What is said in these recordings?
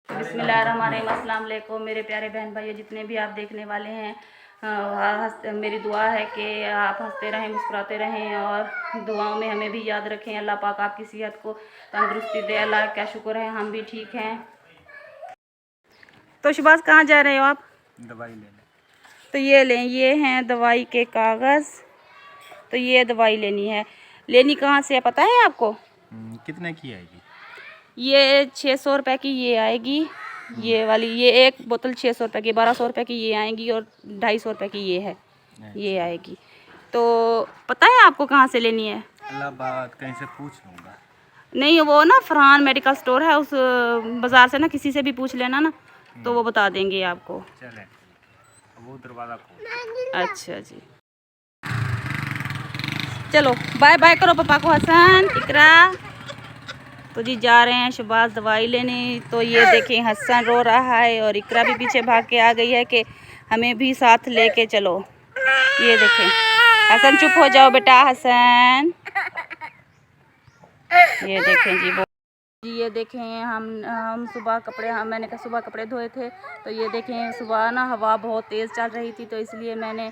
बिस्मिल्लाहिर्रहमानिर्रहीम, अस्सलाम वालेकुम मेरे प्यारे बहन भाइयों, जितने भी आप देखने वाले हैं। मेरी दुआ है कि आप हंसते रहें, मुस्कुराते रहें और दुआओं में हमें भी याद रखें। अल्लाह पाक आपकी सेहत को तंदुरुस्ती दे। अल्लाह क्या शुक्र है, हम भी ठीक हैं। तो शुभाष, कहाँ जा रहे हो आप? दवाई लेने। तो ये लें, ये हैं दवाई के कागज़। तो ये दवाई लेनी है। लेनी कहाँ से है पता है आपको? कितने की आएगी? ये 600 रुपये की ये आएगी। ये वाली, ये एक बोतल 600 रुपये की, 1200 रुपये की ये आएगी और 250 रुपये की ये है। ये आएगी। तो पता है आपको कहाँ से लेनी है? इलाहाबाद कहीं से पूछ लूँगा। नहीं, वो ना फरहान मेडिकल स्टोर है, उस बाज़ार से ना किसी से भी पूछ लेना ना, तो वो बता देंगे आपको। चलें, वो दरवाज़ा खोल। अच्छा जी, चलो बाय बाय करो पापा को। हसन, इकरा। तो जी जा रहे हैं शुभाष दवाई लेने। तो ये देखें, हसन रो रहा है और इकरा भी पीछे भाग के आ गई है कि हमें भी साथ लेके चलो। ये देखें, हसन चुप हो जाओ बेटा, हसन। ये देखें जी, ये देखें, हम सुबह कपड़े, मैंने कहा सुबह कपड़े धोए थे। तो ये देखें, सुबह ना हवा बहुत तेज़ चल रही थी, तो इसलिए मैंने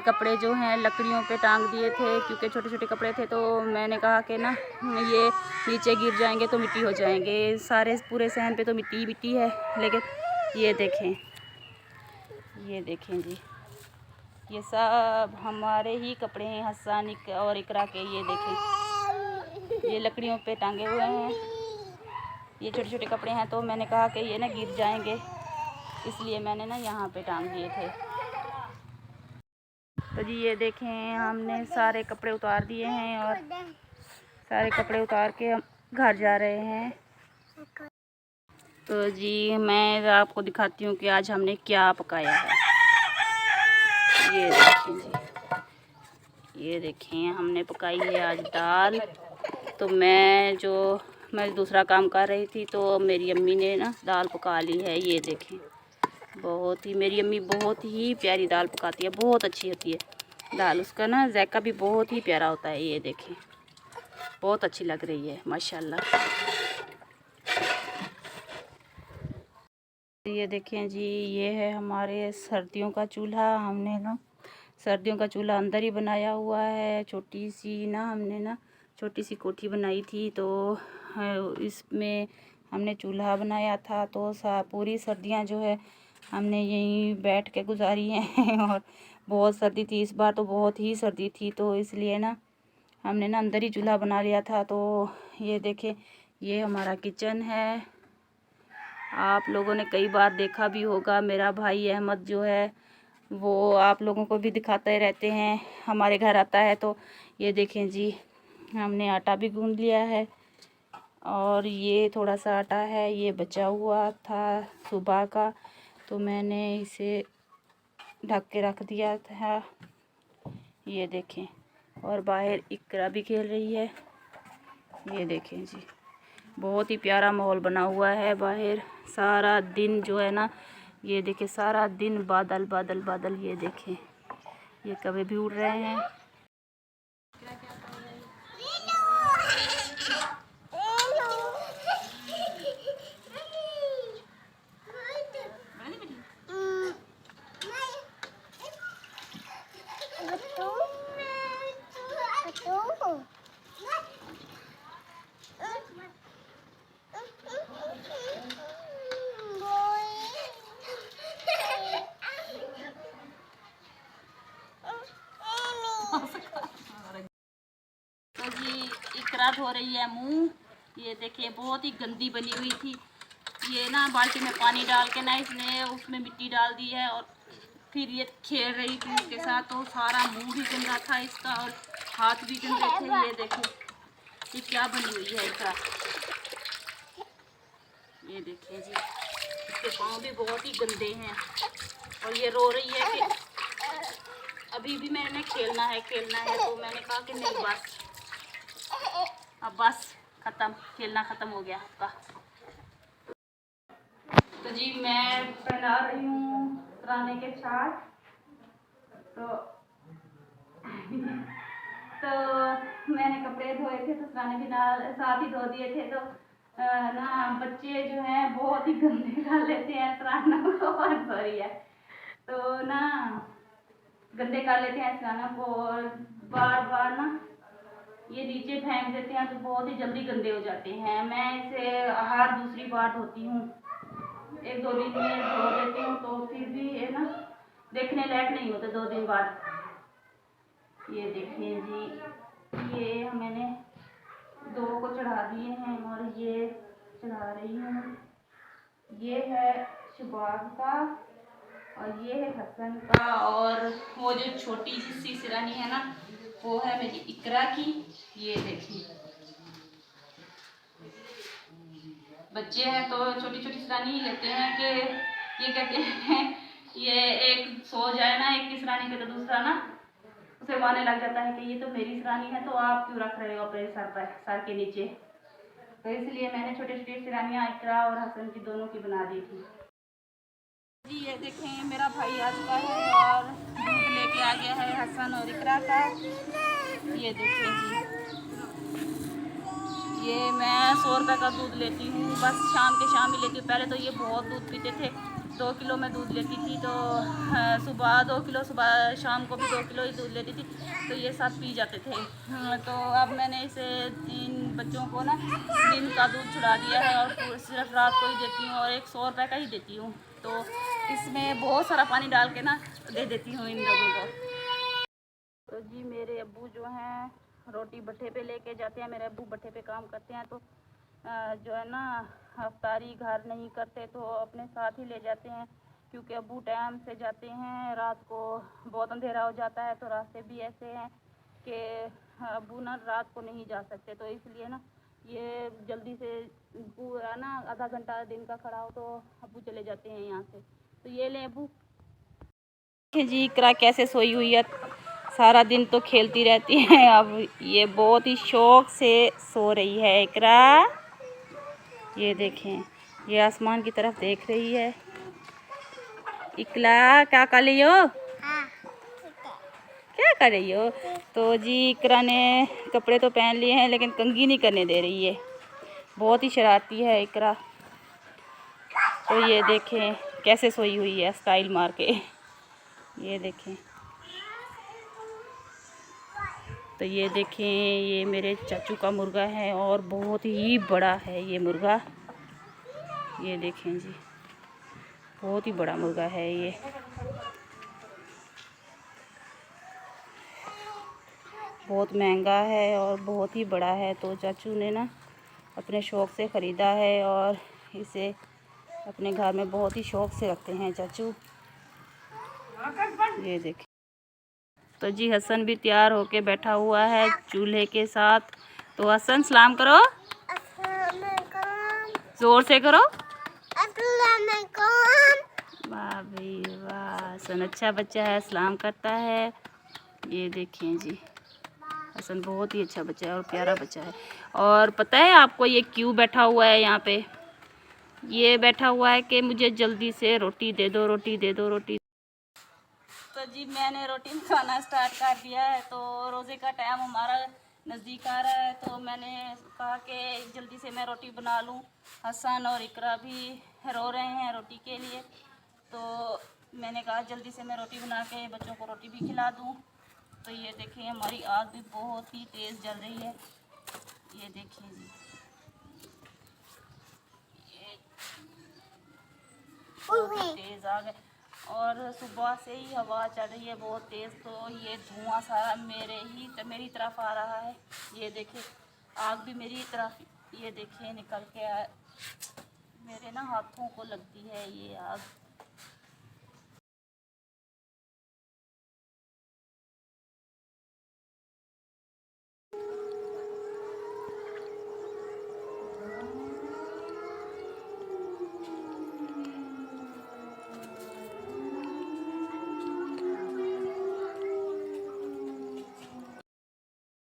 कपड़े जो हैं लकड़ियों पे टांग दिए थे, क्योंकि छोटे छोटे कपड़े थे। तो मैंने कहा कि ना ये नीचे गिर जाएंगे तो मिट्टी हो जाएंगे। सारे पूरे सहन पे तो मिट्टी ही मिट्टी है। लेकिन ये देखें, ये देखें जी, ये सब हमारे ही कपड़े हैं, हसन और इकरा के। ये देखें, ये लकड़ियों पे टांगे हुए हैं। ये छोटे छोटे कपड़े हैं, तो मैंने कहा कि ये ना गिर जाएंगे, इसलिए मैंने ना यहाँ पे टांग दिए थे। तो जी ये देखें, हमने सारे कपड़े उतार दिए हैं और सारे कपड़े उतार के हम घर जा रहे हैं। तो जी मैं आपको दिखाती हूँ कि आज हमने क्या पकाया है। ये देखें जी, ये देखें, हमने पकाई है आज दाल। तो मैं दूसरा काम कर रही थी, तो मेरी अम्मी ने ना दाल पका ली है। ये देखें, मेरी अम्मी बहुत ही प्यारी दाल पकाती है, बहुत अच्छी होती है दाल। उसका ना जायका भी बहुत ही प्यारा होता है। ये देखें, बहुत अच्छी लग रही है माशाल्लाह। ये देखें जी, ये है हमारे सर्दियों का चूल्हा। हमने ना सर्दियों का चूल्हा अंदर ही बनाया हुआ है। छोटी सी ना हमने ना छोटी सी कोठी बनाई थी, तो इसमें हमने चूल्हा बनाया था। तो पूरी सर्दियां जो है हमने यहीं बैठ के गुजारी हैं और बहुत सर्दी थी इस बार, तो बहुत ही सर्दी थी, तो इसलिए ना हमने ना अंदर ही चूल्हा बना लिया था। तो ये देखें, ये हमारा किचन है। आप लोगों ने कई बार देखा भी होगा। मेरा भाई अहमद जो है वो आप लोगों को भी दिखाते रहते हैं, हमारे घर आता है। तो ये देखें जी, हमने आटा भी गूंद लिया है और ये थोड़ा सा आटा है, ये बचा हुआ था सुबह का, तो मैंने इसे ढक के रख दिया था। ये देखें, और बाहर इकरा भी खेल रही है। ये देखें जी, बहुत ही प्यारा माहौल बना हुआ है बाहर। सारा दिन जो है ना, ये देखें, सारा दिन बादल बादल बादल। ये देखें, ये कभी भी उड़ रहे हैं। तो जी इकरा धो रही है मुंह। ये देखिए, बहुत ही गंदी बनी हुई थी। ये ना बाल्टी में पानी डाल के ना इसने उसमें मिट्टी डाल दी है और फिर ये खेल रही थी उसके साथ, तो सारा मुंह भी गंदा था इसका और हाथ भी गंदे थे। ये देखो, ये क्या बनी हुई है इकरा। ये देखिए जी, इसके पाँव भी बहुत ही गंदे हैं और ये रो रही है कि अभी भी मैंने खेलना है खेलना है। तो मैंने कहा कि नहीं, बस अब बस ख़त्म, खेलना ख़त्म हो गया आपका। तो जी मैं पहना रही हूँ रानी के छाछ। तो तो मैंने कपड़े धोए थे, तो रानी भी साथ ही धो दिए थे। तो ना बच्चे जो हैं बहुत ही गंदे कर लेते हैं सराहना को। सॉरी है तो ना गंदे कर लेते हैं सराहना को और बार बार ना ये नीचे फेंक देते हैं तो बहुत ही जल्दी गंदे हो जाते हैं। मैं इसे हर दूसरी बार धोती हूँ, 1-2 दिन में धो देती हूँ तो फिर भी है ना देखने लायक नहीं होते 2 दिन बाद। ये देखिए जी, ये मैंने 2 को चढ़ा दिए हैं और ये चढ़ा रही हूँ। ये है शुबाब का और ये है हसन का और वो जो छोटी सी सिरानी है ना वो है मेरी इकरा की। ये देखिए बच्चे हैं तो छोटी छोटी सिरानी ही लेते हैं कि ये कहते हैं ये एक सो जाए ना एक की सिरानी पे तो दूसरा ना उसे मानने लग जाता है कि ये तो मेरी सिरानी है तो आप क्यों रख रहे हो अपने सर पर, सर के नीचे। तो इसलिए मैंने छोटी छोटी सिरानियाँ इकरा और हसन की दोनों की बना दी थी जी। ये देखें मेरा भाई आ चुका है और दूध लेके आ गया है हसन और इकरा का। ये देखें जी, ये मैं 100 रुपये का दूध लेती हूँ, बस शाम के शाम ही लेती हूँ। पहले तो ये बहुत दूध पीते थे, 2 किलो में दूध लेती थी तो सुबह 2 किलो, सुबह शाम को भी 2 किलो ही दूध लेती थी तो ये सब पी जाते थे। तो अब मैंने इसे इन बच्चों को ना दिन का दूध छुड़ा दिया है और सिर्फ रात को ही देती हूँ और 100 रुपये का ही देती हूँ। तो इसमें बहुत सारा पानी डाल के ना दे देती हूँ इन लोगों को। तो जी मेरे अब्बू जो हैं रोटी भट्ठे पे लेके जाते हैं, मेरे अब्बू भट्ठे पे काम करते हैं तो जो है ना अफ्तारी घर नहीं करते तो अपने साथ ही ले जाते हैं क्योंकि अब्बू टाइम से जाते हैं, रात को बहुत अंधेरा हो जाता है तो रास्ते भी ऐसे हैं कि अब्बू ना रात को नहीं जा सकते तो इसलिए ना ये जल्दी से पूरा ना आधा घंटा दिन का खड़ा हो तो अब्बू चले जाते हैं यहाँ से। तो ये लें अब्बू जी, इकरा कैसे सोई हुई है, सारा दिन तो खेलती रहती है, अब ये बहुत ही शौक से सो रही है इकरा। ये देखें ये आसमान की तरफ देख रही है। इकरा क्या कर रही हो? क्या कर रही हो? तो जी इकरा ने कपड़े तो पहन लिए हैं लेकिन कंघी नहीं करने दे रही है, बहुत ही शरारती है इकरा। तो ये देखें कैसे सोई हुई है स्टाइल मार के, ये देखें। तो ये देखें ये मेरे चाचू का मुर्गा है और बहुत ही बड़ा है ये मुर्गा। ये देखें जी बहुत ही बड़ा मुर्गा है ये। बहुत महंगा है और बहुत ही बड़ा है तो चाचू ने ना अपने शौक़ से ख़रीदा है और इसे अपने घर में बहुत ही शौक़ से रखते हैं चाचू। ये देखें। तो जी हसन भी तैयार होके बैठा हुआ है चूल्हे के साथ। तो हसन सलाम करो, जोर से करो। वाह भाई वाह, हसन अच्छा बच्चा है, सलाम करता है। ये देखें जी हसन बहुत ही अच्छा बच्चा है और प्यारा बच्चा है। और पता है आपको ये क्यों बैठा हुआ है यहाँ पे? ये बैठा हुआ है कि मुझे जल्दी से रोटी दे दो, रोटी दे दो, रोटी। तो जी मैंने रोटी बनाना स्टार्ट कर दिया है तो रोज़े का टाइम हमारा नज़दीक आ रहा है तो मैंने कहा कि जल्दी से मैं रोटी बना लूँ। हसन और इकरा भी रो रहे हैं रोटी के लिए तो मैंने कहा जल्दी से मैं रोटी बना के बच्चों को रोटी भी खिला दूँ। तो ये देखिए हमारी आग भी बहुत ही तेज़ जल रही है, ये देखिए जी ये बहुत तेज़ आग है और सुबह से ही हवा चल रही है बहुत तेज़ तो ये धुआं सारा मेरी तरफ आ रहा है। ये देखिए आग भी मेरी तरफ, ये देखिए निकल के मेरे ना हाथों को लगती है ये आग।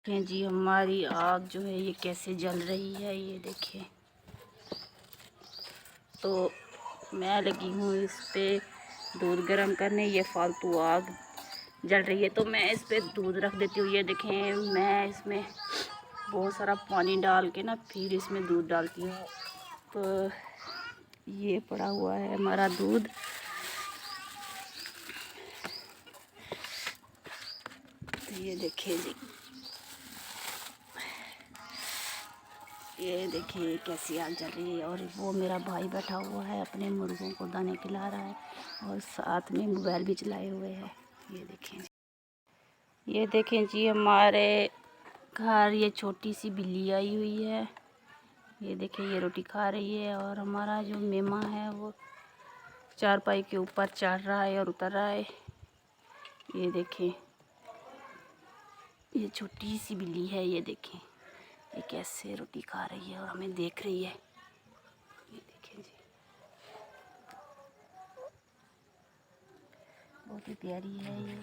देखें जी हमारी आग जो है ये कैसे जल रही है, ये देखिए। तो मैं लगी हूँ इस पे दूध गर्म करने, ये फालतू आग जल रही है तो मैं इस पे दूध रख देती हूँ। ये देखें मैं इसमें बहुत सारा पानी डाल के ना फिर इसमें दूध डालती हूँ। तो ये पड़ा हुआ है हमारा दूध। तो ये देखिए जी, ये देखिए कैसी आग जल रही है। और वो मेरा भाई बैठा हुआ है अपने मुर्गों को दाने खिला रहा है और साथ में मोबाइल भी चलाए हुए है। ये देखें, ये देखें जी हमारे घर ये छोटी सी बिल्ली आई हुई है। ये देखिए ये रोटी खा रही है और हमारा जो मेमा है वो चारपाई के ऊपर चढ़ रहा है और उतर रहा है। ये देखें ये छोटी सी बिल्ली है, ये देखें ये कैसे रोटी खा रही है और हमें देख रही है। ये देखें जी, बहुत ही प्यारी है ये।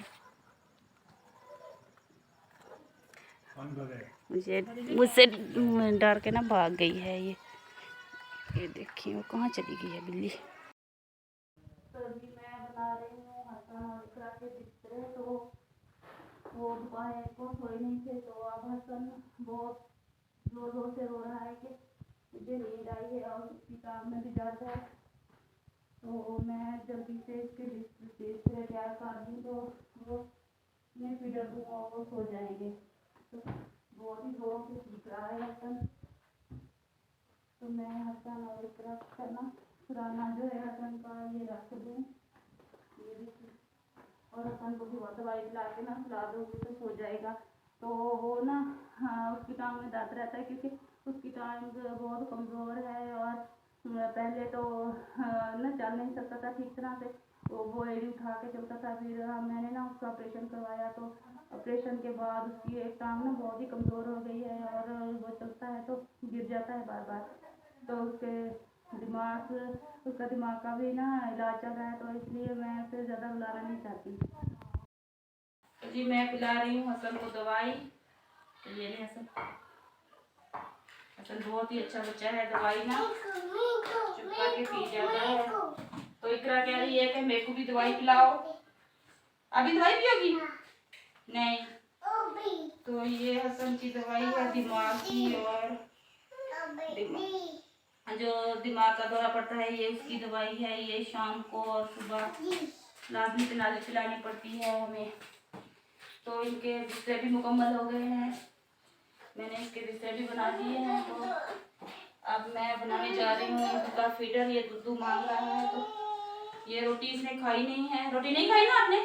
मुझसे डर के ना भाग गई है ये देखिए वो कहाँ चली गई है बिल्ली। तो अभी मैं बना रही हूँ हसन और इकरा के बिस्तर। तो वो दोपहर को सोए नहीं थे, तो अब हसन बहुत जोर जोर से रो रहा है कि मुझे नींद आई है और उसकी काम में भी दर्द है। तो मैं जल्दी से इसके बिस्तर तैयार कर दूँ तो वो मैं फीडर दूँगा और वो सो जाएंगे। तो बहुत ही जोरों से सीख रहा है हसन। तो मैं हसन और इकरा करना पुराना जो है हसन का ये रख दूँ। ये देखिए, और हसन को भी बहुत दवाई पिला के ना सुला दूँगी तो सो जाएगा। तो वो ना उसकी टांग में दर्द रहता है क्योंकि उसकी टांग बहुत कमज़ोर है और पहले तो ना चल नहीं सकता था ठीक तरह से। वो एड़ी उठा के चलता था। फिर मैंने ना उसका ऑपरेशन करवाया, तो ऑपरेशन के बाद उसकी एक टांग ना बहुत ही कमज़ोर हो गई है और वो चलता है तो गिर जाता है बार बार। तो उसका दिमाग का भी ना इलाज चल रहा है, तो इसलिए मैं उसे ज़्यादा रुलाना नहीं चाहती। तो जी मैं पिला रही हूँ हसन को दवाई। तो ये ले हसन, हसन बहुत ही अच्छा बच्चा है, दवाई ना चुप करके पी जाता है। तो इकरा कह रही है कि मेरे को भी दवाई पिलाओ। अभी दवाई पियोगी? नहीं। तो ये हसन की दवाई है दिमाग की, और जो दिमाग का दौरा पड़ता है ये उसकी दवाई है। ये शाम को और सुबह लाजमी पिलानी पड़ती है हमें। तो इनके बिस्तर भी मुकम्मल हो गए हैं, मैंने इसके बिस्तर भी बना दिए हैं। तो अब मैं बनाने जा रही हूँ इसका फीडर। ये दूध मांग रहा है, तो ये रोटी इसने खाई नहीं है। रोटी नहीं खाई ना आपने?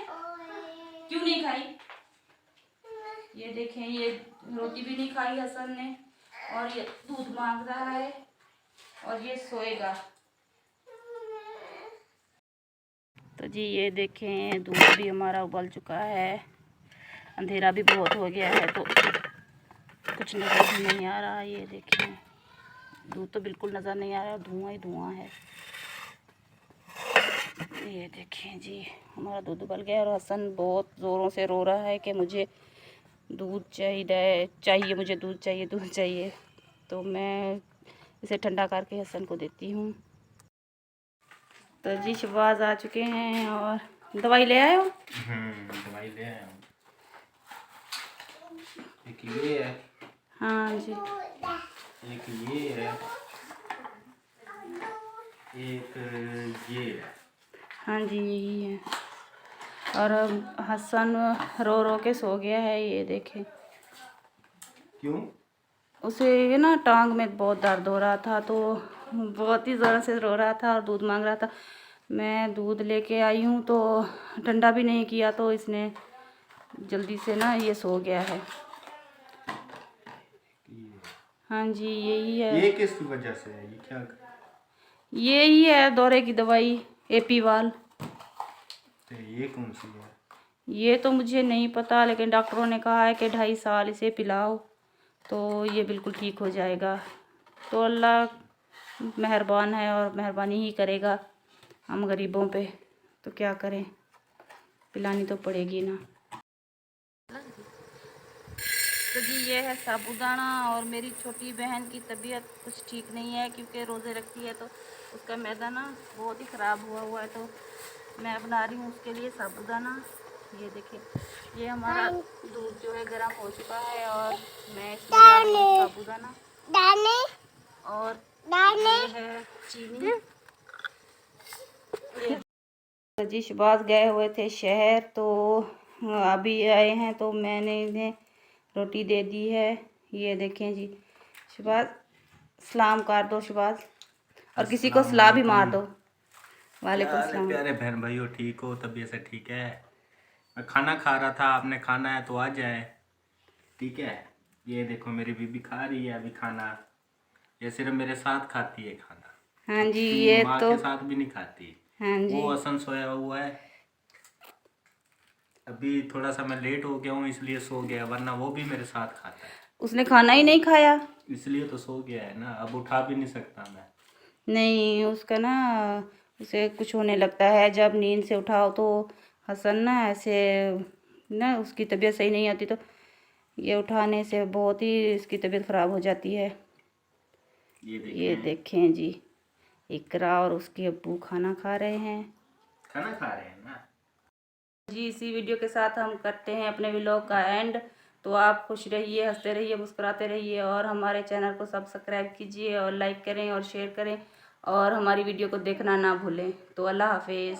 क्यों नहीं खाई? ये देखें ये रोटी भी नहीं खाई हसन ने, और ये दूध मांग रहा है और ये सोएगा। तो जी ये देखें दूध भी हमारा उबल चुका है। अंधेरा भी बहुत हो गया है तो कुछ नज़र भी नहीं आ रहा। ये देखें दूध तो बिल्कुल नज़र नहीं आ रहा, धुआं ही धुआं है। ये देखें जी हमारा दूध उबल गया और हसन बहुत ज़ोरों से रो रहा है कि मुझे दूध चाहिए, मुझे दूध चाहिए। तो मैं इसे ठंडा करके हसन को देती हूँ। तो जी शहबाज आ चुके हैं और दवाई ले आए हो? दवाई ले आया हूँ। एक ये है। हाँ जी। एक ये है, एक ये है। हाँ जी यही है। और अब हसन रो रो के सो गया है। ये देखें क्यों? उसे ना टांग में बहुत दर्द हो रहा था, तो बहुत ही ज़ोर से रो रहा था और दूध मांग रहा था। मैं दूध लेके आई हूँ तो ठंडा भी नहीं किया, तो इसने जल्दी से ना ये सो गया है। हाँ जी यही है। ये किस वजह से है? ये क्या? यही है दौरे की दवाई एपीवाल। तो ये कौन सी है? ये तो मुझे नहीं पता, लेकिन डॉक्टरों ने कहा है कि 2.5 साल इसे पिलाओ तो ये बिल्कुल ठीक हो जाएगा। तो अल्लाह मेहरबान है और मेहरबानी ही करेगा हम गरीबों पे, तो क्या करें, पिलानी तो पड़ेगी ना। तो जी ये है साबूदाना। और मेरी छोटी बहन की तबीयत कुछ ठीक नहीं है क्योंकि रोज़े रखती है, तो उसका मैदा ना बहुत ही ख़राब हुआ है। तो मैं बना रही हूँ उसके लिए साबूदाना। ये देखिए, ये हमारा दूध जो है गर्म हो चुका है और मैं इसमें डाल रही हूँ साबूदाना और ये है चीनी। जी शहबाज गए हुए थे शहर, तो अभी आए हैं तो मैंने इन्हें रोटी दे दी है। ये देखें जी, शहबाज सलाम कर दो शहबाज, और किसी को सलाह भी मार दो। वालेकुम सलाम। प्यारे बहन भाइयों, ठीक हो? तबीयत से ठीक है? मैं खाना खा रहा था, आपने खाना है तो आ जाए, ठीक है? ये देखो मेरी बीबी खा रही है अभी खाना। ये सिर्फ मेरे साथ खाती है खाना, हाँ जी, अपनी ये माँ तो के साथ भी नहीं खाती। हाँ जी, वो असन सोया हुआ है। अभी थोड़ा सा मैं लेट हो गया हूँ इसलिए सो गया, वरना वो भी मेरे साथ खाता है। उसने खाना ही नहीं खाया। इसलिए तो सो गया है ना, अब उठा भी नहीं सकता मैं। नहीं, उसका ना उसे कुछ होने लगता है जब नींद से उठाओ तो। हसन ना ऐसे ना उसकी तबीयत सही नहीं होती, तो ये उठाने से बहुत ही इसकी तबीयत ख़राब हो जाती है। ये देखें जी, इकरा और उसके अब्बू खाना खा रहे हैं। खाना खा रहे हैं ना जी, इसी वीडियो के साथ हम करते हैं अपने व्लॉग का एंड। तो आप खुश रहिए, हंसते रहिए, मुस्कुराते रहिए और हमारे चैनल को सब्सक्राइब कीजिए और लाइक करें और शेयर करें और हमारी वीडियो को देखना ना भूलें। तो अल्लाह हाफिज़।